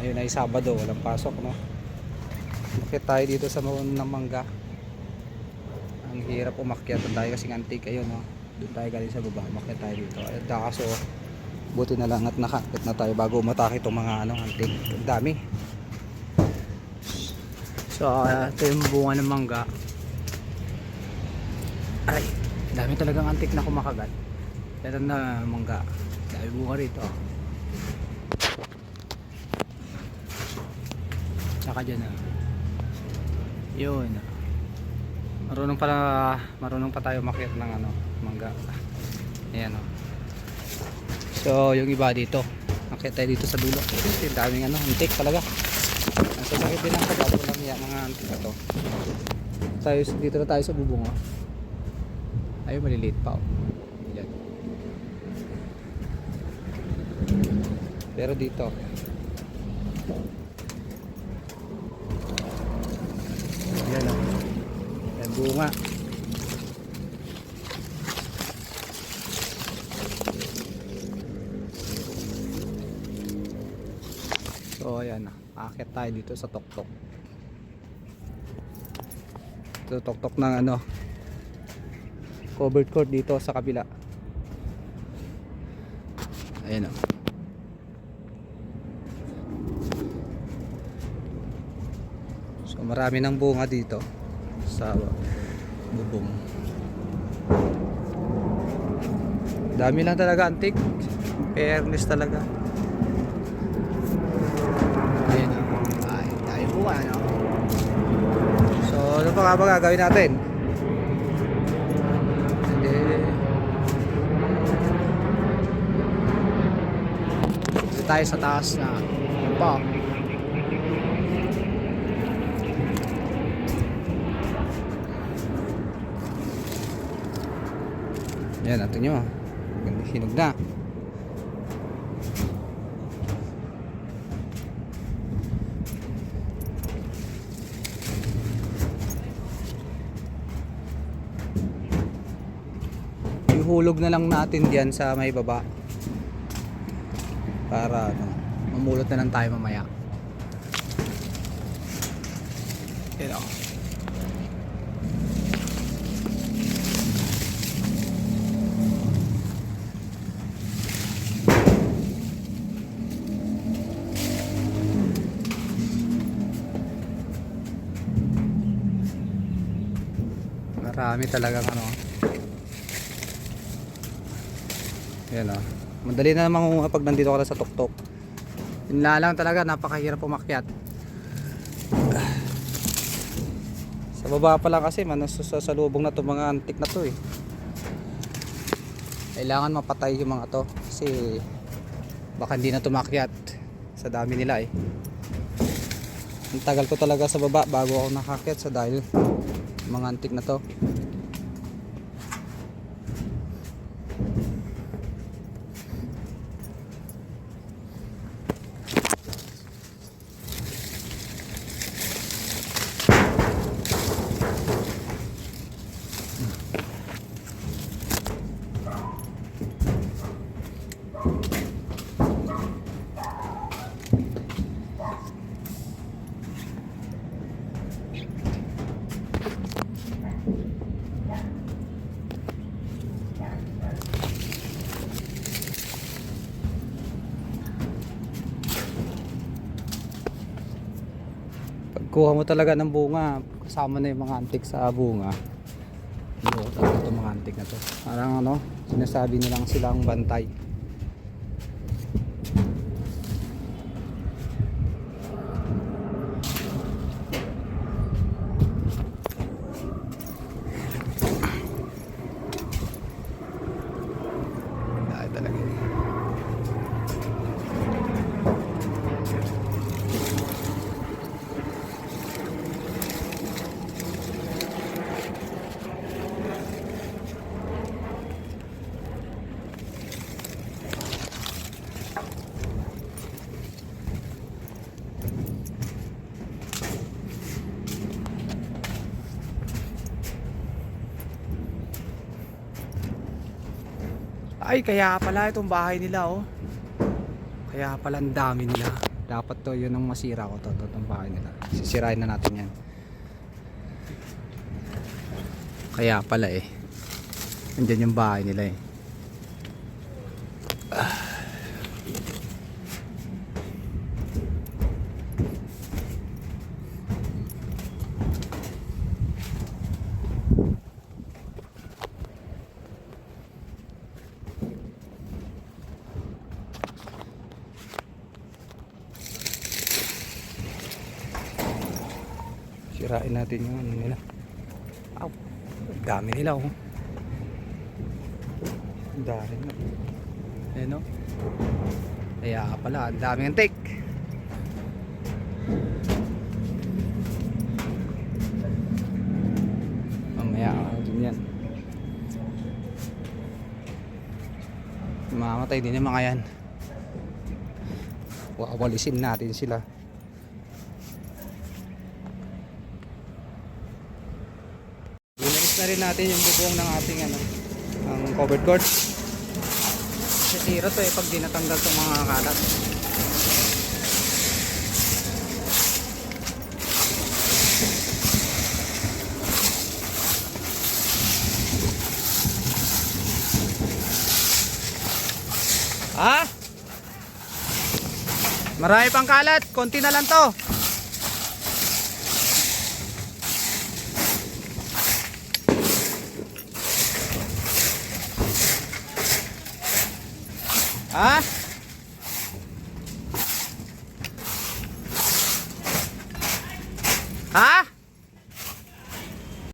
Ayun ay Sabado, walang pasok, no? Bakit tayo dito sa Maon ng Mangga? Ang hirap umakyat tayo kasi antik. Ayun, no? Doon tayo galing sa baba, umakyat tayo dito. Ayun, kaso buti na lang at nakakit na tayo bago umatake itong mga antik. Ang dami. So ito yung bunga ng mangga. Ay, dami talagang antik na kumakagat. Ito na mangga, dami bunga rito. Tsaka dyan na yun, marunong pa tayo makiat ng mangga. Ayan, o. So yung iba dito makiat tayo dito sa dulo. Yung daming antik talaga. Ang sasakit din ang kagat. Walang yan mga antik na to. Dito na tayo sa bubong, o. Ayun, maliliit pa, o. Yan. Pero dito yan, o. Yan bunga. So ayan, aakyat tayo dito sa tuktok. Ito tuktok ng covered court dito sa kabila. Ayan, o. So marami ng bunga dito sa bubong. Dami lang talaga antik. Fairness talaga. Ayan, o. Ay, tayo bunga, no? So ano pa nga ba gagawin natin? Dito tayo sa taas na pa. Yan, natin nyo. Ganda, hinog na. Ihulog na lang natin diyan sa may baba para mamulot na lang tayo mamaya. Yan, o. Marami talagang yan, o. Madali na namang pag nandito ka na sa tuktok. Yun lang talaga, napakahirap umakyat. Sa baba pa lang kasi sa lubong na to, mga antik na to, eh. Kailangan mapatay yung mga to kasi baka hindi na tumakyat sa dami nila, eh. Ang tagal ko talaga sa baba bago ako nakakyat sa dahil mga antik na to. Pagkuha mo talaga ng bunga, kasama na yung mga antik sa bunga. Hindi ko talaga itong mga antik na to. Parang sinasabi nilang silang bantay. Dahil talaga yun. Ay, kaya pala itong bahay nila, oh. Kaya pala ang dami nila. Dapat to yun ang masira ko to itong bahay nila. Sisirain na natin yan. Kaya pala eh. Andyan yung bahay nila eh. Sirain natin yung ano nila. Ow, dami nila oh. Dami na. Ayan o. Kaya pala, ang daming antik. Mamaya din yan. Mamatay din yung mga yan. Wawalisin natin sila. Inalis na rin natin yung bubong ng ating ano, ang covered court. Sisira to eh pag di natanggal itong mga kalat. Ha? Marami pang kalat, konti na lang to. Ha?